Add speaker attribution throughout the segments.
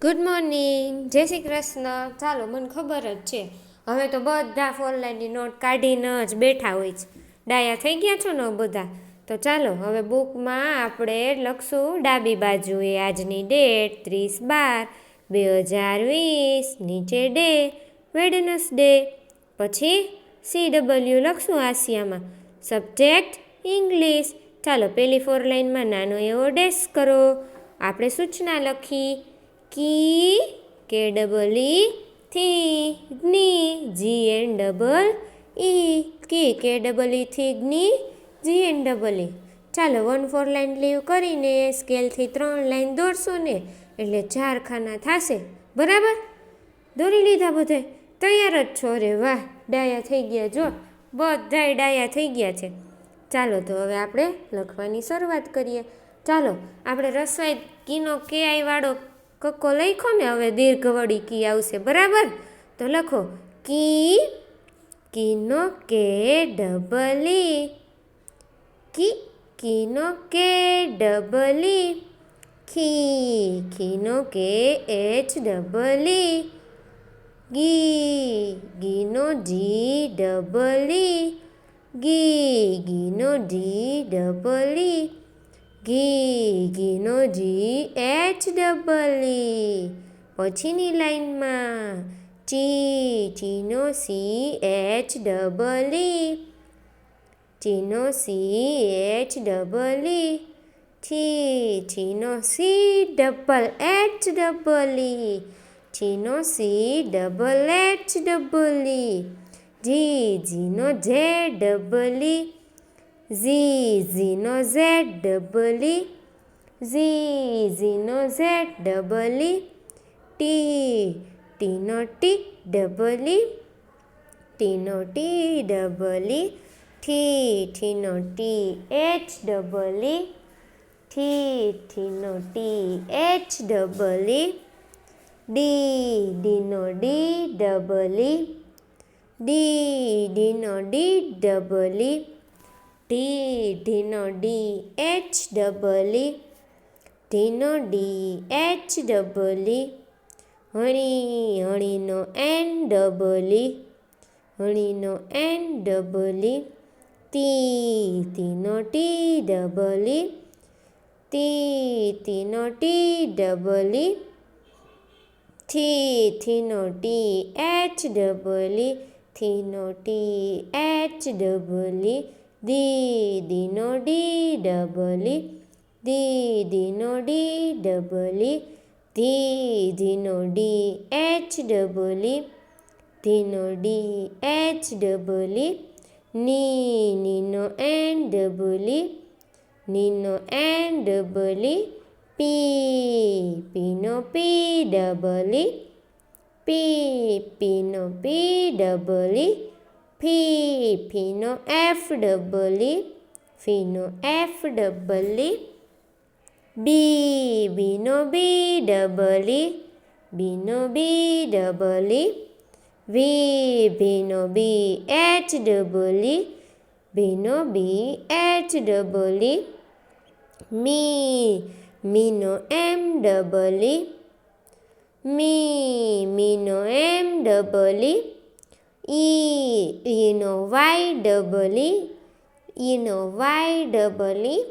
Speaker 1: Good morning, જય શ્રી કૃષ્ણ. ચાલો, મને ખબર જ છે હવે તો બધા ફોનલાઈનની નોટ કાઢીને જ બેઠા હોય છે. ડાયા થઈ ગયા છો ને બધા? તો ચાલો હવે બુકમાં આપણે લખશું ડાબી બાજુએ આજની ડેટ 30/12/2020, નીચે ડે વેડનસડે, પછી CW લખશું આસિયામાં, સબ્જેક્ટ ઇંગ્લિશ. ચાલો પેલી 4 લાઈનમાં નાનો એવો ડેશ કરો. આપણે સૂચના લખી કી કે ડબલ ઈ થી જ્ઞી GNEE કી કે ડબલ ઈ થી જ્ઞી GNEE. ચાલો 1-4 લાઈન લીવ કરીને સ્કેલથી 3 લાઈન દોરશો ને એટલે 4 ખાના થશે. બરાબર? દોરી લીધા બધે? તૈયાર જ છો? રે વાહ, ડાયા થઈ ગયા. જો બધાય ડાયા થઈ ગયા છે. ચાલો તો હવે આપણે લખવાની શરૂઆત કરીએ. ચાલો આપણે રસોઈ કીનો કે આઈ વાળો કક્કો લખો ને, હવે દીર્ઘવળી કી આવશે. બરાબર? તો લખો કી, કીનો કે ડબલ ઈ, કી, કીનો કે ડબલ ઈ, ખી, ખીનો કે એચ ડબલ ઈ, ગી, ગીનો જી ડબલ ઈ, ગી, ગીનો જી ડબલ ઈ, ઘી, ઘીનો જી એચ ડબલ ઈ. પછીની લાઈનમાં ચી, ચીનો સી એચ ડબલ ઈ, ચીનો સી એચ ડબલ ઈ, છી, છીનો C double H double E, છીનો C double H double E, જી, જીનો જે ડબલ ઈ, ઝી, ઝીનો ઝેડ ડબલ ઈ, ઝી, ઝીનો ઝેડ ડબલ ઈ, ટી, ટીનો ટી ડબલ ઈ, ટીનો ટી ડબલ ઈ, ઠી, ઠીનો ટી એચ ડબલ ઈ, ઠી, ઠીનો ટી એચ ડબલ ઈ, ડી, ડીનો ડી ડબલ ઈ, ડી, ડીનો ડી ડબલ ઈ, ડી, ડીનો ડી એચ ડબલ ઈ, ડીનો ડી એચ ડબલ ઈ, હણી, હણીનો એન ડબલ ઈ, હણીનો એન ડબલ ઈ, તી, તીનો ટી ડબલ ઈ, તી, તીનો ટી ડબલ ઈ, થી, થીનો ટી એચ ડબલ ઈ, થીનો ટી એચ ડબલ ઈ, દી, દીનો ડી ડબલ ઈ, દી, દીનો ડી ડબલ ઈ, ધી, ધીનો ડી એચ ડબલ ઈ, ધીનો ડી એચ ડબલ ઈ, ની, નીનો એન ડબલ ઈ, નીનો એન ડબલ ઈ, પી, પીનો પી ડબલ ઈ, પી, પીનો પી ડબલ ઈ, ફી, ફીનો એફ ડબલ ઈ, ફીનો એફ ડબલ ઈ, બી, બીનો બી ડબલ ઈ, બીનો બી ડબલ ઈ, વી, ભીનો બી એચ ડબલ ઈ, ભીનો બી એચ ડબલ ઈ, મી, મીનો એમ ડબલ ઈ, મી, મીનો એમ ડબલ ઈ, ઈ, ઈનો વાય ડબલ ઈ, ઈનો વાય ડબલ ઈ,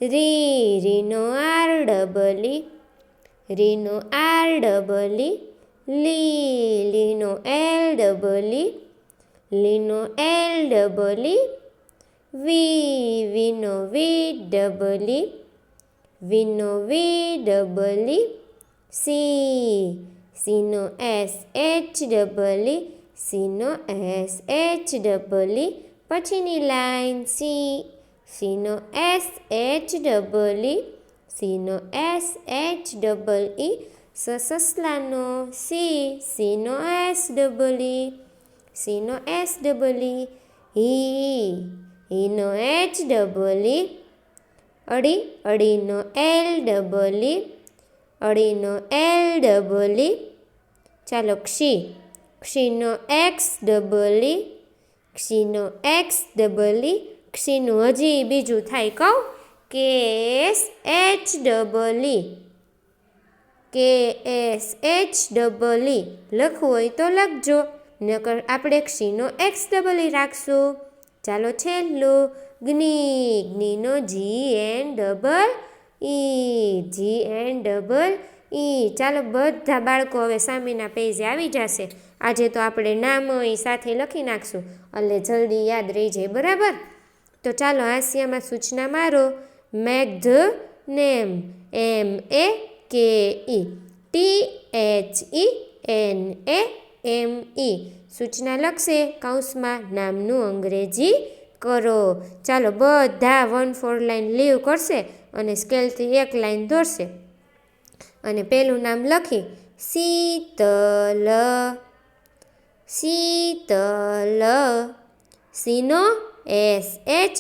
Speaker 1: રી, રીનો આર ડબલ ઈ, રીનો આર ડબલ ઈ, લી, લીનો એલ ડબલ ઈ, લીનો એલ ડબલ ઈ, વી, વીનો વી ડબલ ઈ, વીનો વી ડબલ ઈ, સી, સીનો એસ એચ ડબલ ઈ, સીનો એસ એચ ડબલ ઈ. પછીની લાઈન સી, સીનો એસ એચ ડબલ ઈ, સીનો એસ એચ ડબલ ઈ, સસલાનો સી, સીનો એસ ડબલ ઈ, સીનો એસ ડબલ ઈ, હી, હીનો એચ ડબલ ઈ, અડી, અડીનો એલ ડબલ ઈ, અડીનો એલ ડબલ ઈ. ચાલો ક્ષી, ક્ષીનો એક્સ ડબલ ઈ, ક્ષીનો એક્સ ડબલ ઈ. ક્ષીનું હજી બીજું થાય કહું, K S H double E, KSHEE લખવું હોય તો લખજો, નકર આપણે ક્ષીનો XEE રાખશું. ચાલો છેલ્લું જ્ઞીનો GNEE. ચાલો બધા બાળકો હવે સામેના પેજે આવી જશે. આજે તો આપણે નામ સાથે લખી નાખશું એટલે જલ્દી યાદ રહી જાય, બરાબર? તો ચાલો હાસ્યામાં સૂચના મારો. Make the name MAKE THENAME. સૂચના લખશે કૌંસમાં નામનું અંગ્રેજી કરો. ચાલો બધા 1-4 લાઈન લીવ કરશે અને સ્કેલથી એક લાઈન દોરશે અને પહેલું નામ લખી Sheetal. સીનો SHEE,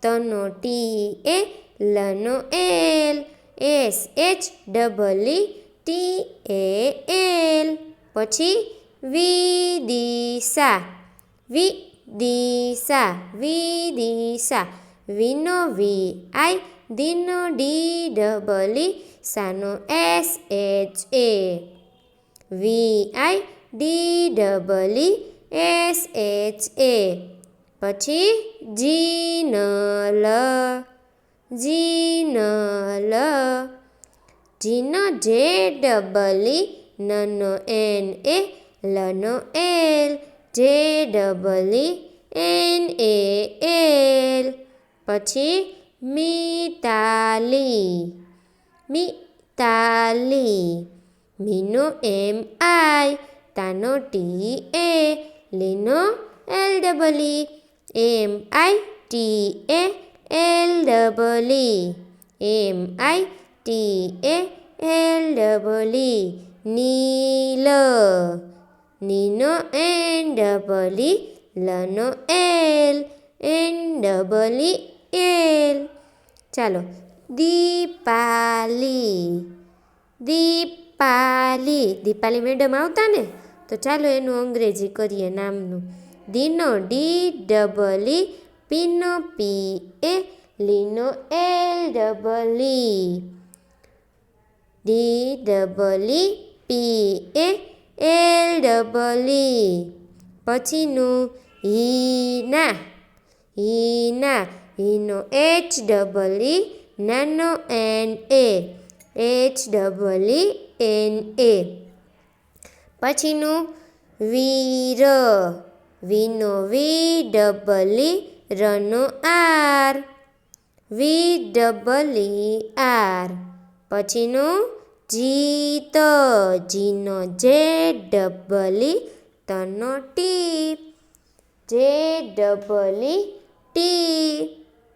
Speaker 1: તનો TE, લનો L, SHEETAL. પછી Vidisha. વીનો VI, દીનો DEE, સાનો SHA. VIDEESHA. પછી Jinal. જીનો JEE, નનો NA, લનો L, JEENAL. પછી Mitali. મીનો MI, તાનો TA, લીનો LEE, MITALEE. નીલ. Nino NEE, લનો L, NEEL. ચાલો દીપાલી મેડમ આવતા ને, તો ચાલો એનું અંગ્રેજી કરીએ નામનું. દીનો DEE, પીનો PA, લીનો LEE. પછીનું હીના. હીનો HEE, નાનો NA, HEENA. પછીનું વીર. વીનો VEE, રનો R, VEER. પછીનું જીત. જીનો JEE, તનો T, JEET.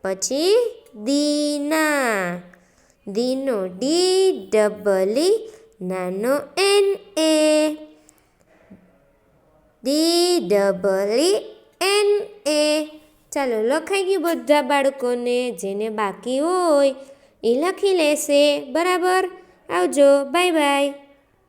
Speaker 1: પછી દીના. દીનો DEE, નાનો NA, DEENA. ચાલો લખાઈ ગયું બધા બાળકોને. જેને બાકી હોય એ લખી લેશે, બરાબર? આવજો, બાય બાય.